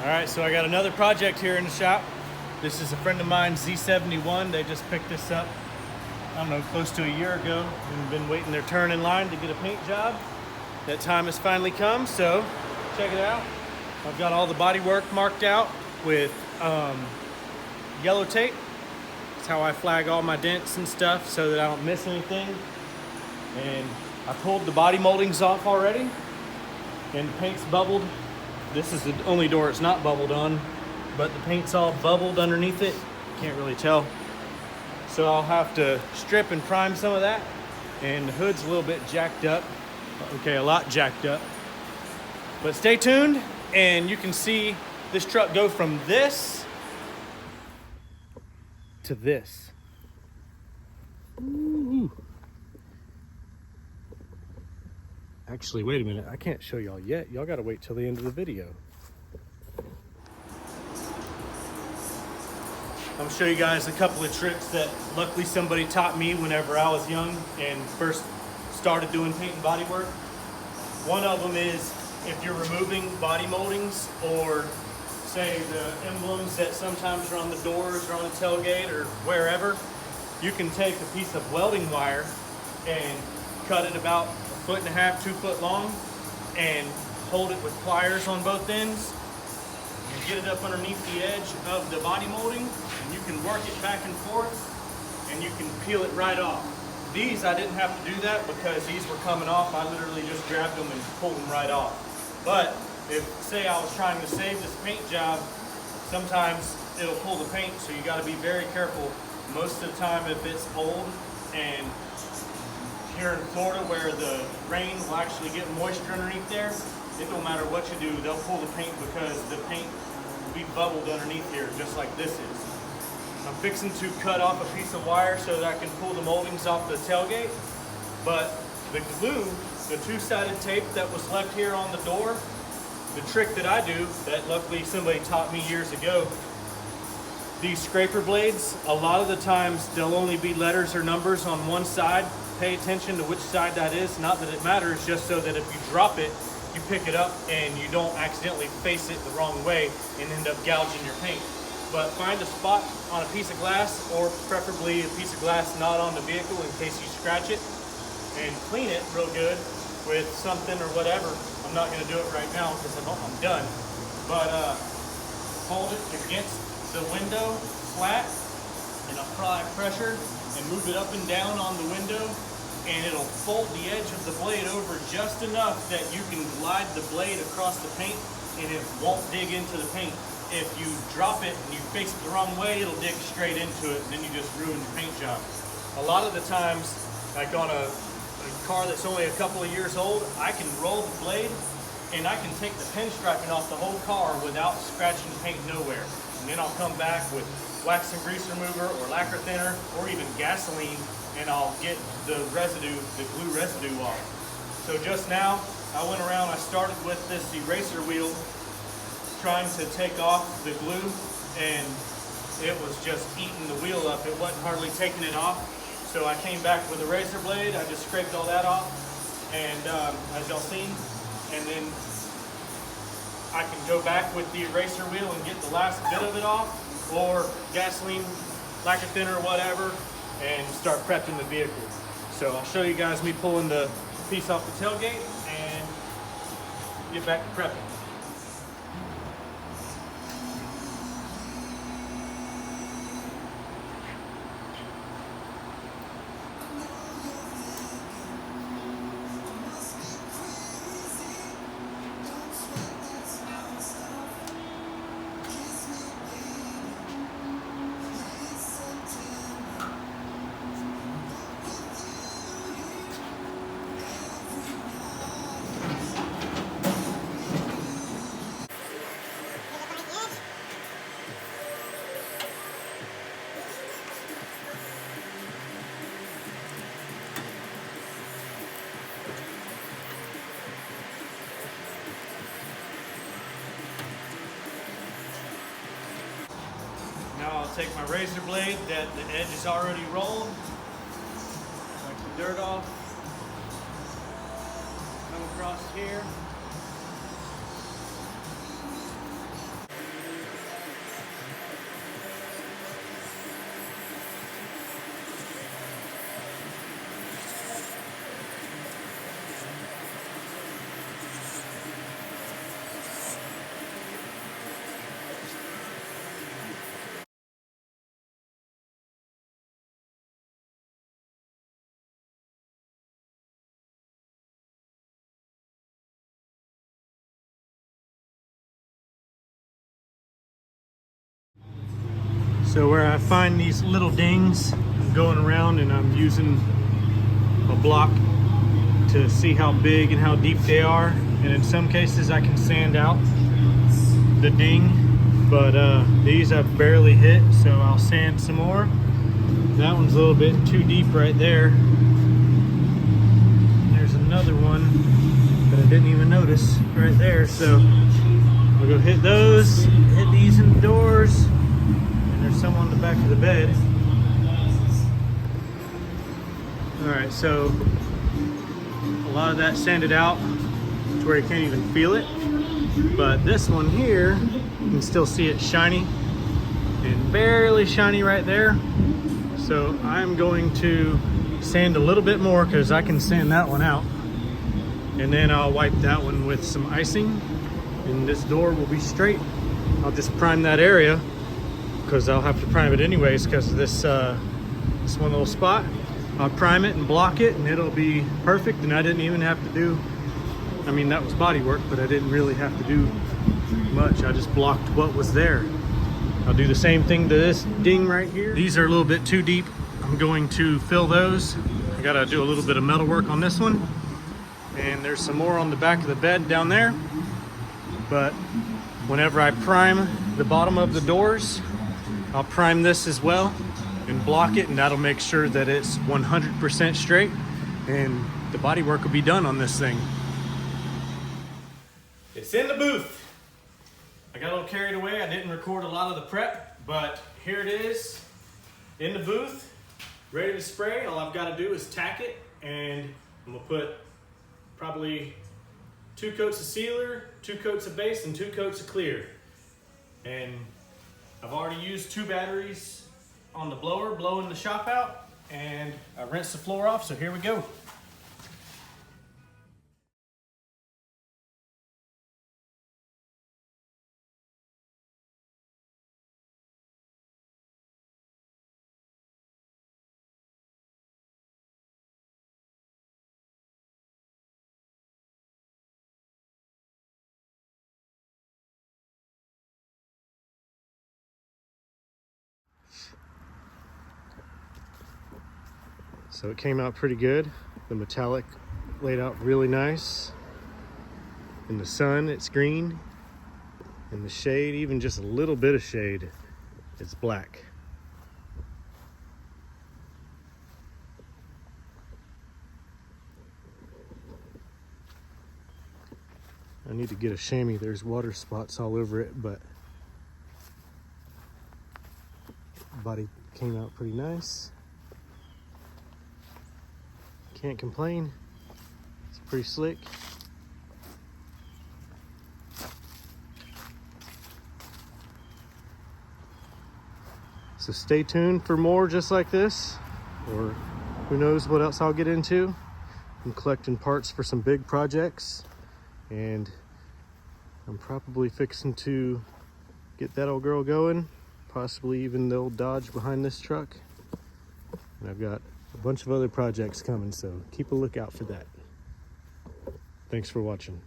All right, so I got another project here in the shop. This is a friend of mine, Z71. They just picked this up, I don't know, close to a year ago, and been waiting their turn in line to get a paint job. That time has finally come, so check it out. I've got all the body work marked out with yellow tape. That's how I flag all my dents and stuff so that I don't miss anything. And I pulled the body moldings off already, and the paint's bubbled. This is the only door it's not bubbled on, but the paint's all bubbled underneath it. Can't really tell. So I'll have to strip and prime some of that. And the hood's a little bit jacked up. Okay, a lot jacked up. But stay tuned, and you can see this truck go from this to this. Ooh. Actually, wait a minute. I can't show y'all yet. Y'all gotta wait till the end of the video. I'm gonna show you guys a couple of tricks that luckily somebody taught me whenever I was young and first started doing paint and body work. One of them is if you're removing body moldings or say the emblems that sometimes are on the doors or on the tailgate or wherever, you can take a piece of welding wire and cut it about 1.5 feet, 2 foot long, and hold it with pliers on both ends and get it up underneath the edge of the body molding, and you can work it back and forth and you can peel it right off. These I didn't have to do that because these were coming off. I literally just grabbed them and pulled them right off. But if say I was trying to save this paint job, sometimes it'll pull the paint, so you got to be very careful. Most of the time if it's old, and here in Florida where the rain will actually get moisture underneath there, it don't matter what you do, they'll pull the paint because the paint will be bubbled underneath here just like this is. I'm fixing to cut off a piece of wire so that I can pull the moldings off the tailgate, but the glue, the two-sided tape that was left here on the door, the trick that I do that luckily somebody taught me years ago, these scraper blades, a lot of the times there'll only be letters or numbers on one side. Pay attention to which side that is. Not that it matters, just so that if you drop it, you pick it up and you don't accidentally face it the wrong way and end up gouging your paint. But find a spot on a piece of glass, or preferably a piece of glass not on the vehicle in case you scratch it, and clean it real good with something or whatever. I'm not going to do it right now because I'm done. But hold it against the window flat and apply pressure and move it up and down on the window, and it'll fold the edge of the blade over just enough that you can glide the blade across the paint and it won't dig into the paint. If you drop it and you face it the wrong way, it'll dig straight into it, and then you just ruin your paint job. A lot of the times, like on a car that's only a couple of years old, I can roll the blade and I can take the pinstriping off the whole car without scratching paint nowhere. And then I'll come back with wax and grease remover or lacquer thinner or even gasoline, and I'll get the residue, the glue residue off. So just now, I went around, I started with this eraser wheel trying to take off the glue, and it was just eating the wheel up. It wasn't hardly taking it off. So I came back with a razor blade, I just scraped all that off, and as y'all seen, and then I can go back with the eraser wheel and get the last bit of it off, or gasoline, lacquer thinner, whatever, and start prepping the vehicle. So I'll show you guys me pulling the piece off the tailgate and get back to prepping. Now I'll take my razor blade that the edge is already rolled, wipe the dirt off, come across here, So where I find these little dings, I'm going around and I'm using a block to see how big and how deep they are. And in some cases I can sand out the ding, but these I've barely hit, so I'll sand some more. That one's a little bit too deep right there. There's another one that I didn't even notice right there, so I'll go hit those, hit these in the doors, and there's some on the back of the bed. Alright, so a lot of that sanded out to where you can't even feel it, but this one here, you can still see it shiny and barely shiny right there. So I'm going to sand a little bit more because I can sand that one out, and then I'll wipe that one with some icing and this door will be straight. I'll just prime that area because I'll have to prime it anyways because of this one little spot. I'll prime it and block it and it'll be perfect, and I didn't even have to do, I mean that was body work, but I didn't really have to do much. I just blocked what was there. I'll do the same thing to this ding right here. These are a little bit too deep. I'm going to fill those. I gotta do a little bit of metal work on this one. And there's some more on the back of the bed down there. But whenever I prime the bottom of the doors, I'll prime this as well and block it, and that'll make sure that it's 100% straight and the body work will be done on this thing. It's in the booth. I got a little carried away. I didn't record a lot of the prep, but here it is in the booth, ready to spray. All I've got to do is tack it, and I'm gonna put probably 2 coats of sealer, 2 coats of base, and 2 coats of clear. And I've already used 2 batteries on the blower, blowing the shop out, and I rinsed the floor off, so here we go. So it came out pretty good. The metallic laid out really nice. In the sun, it's green. In the shade, even just a little bit of shade, it's black. I need to get a chamois. There's water spots all over it, but the body came out pretty nice. Can't complain. It's pretty slick. So stay tuned for more just like this, or who knows what else I'll get into. I'm collecting parts for some big projects, and I'm probably fixing to get that old girl going, possibly even the old Dodge behind this truck. And I've got a bunch of other projects coming, so keep a lookout for that. Thanks for watching.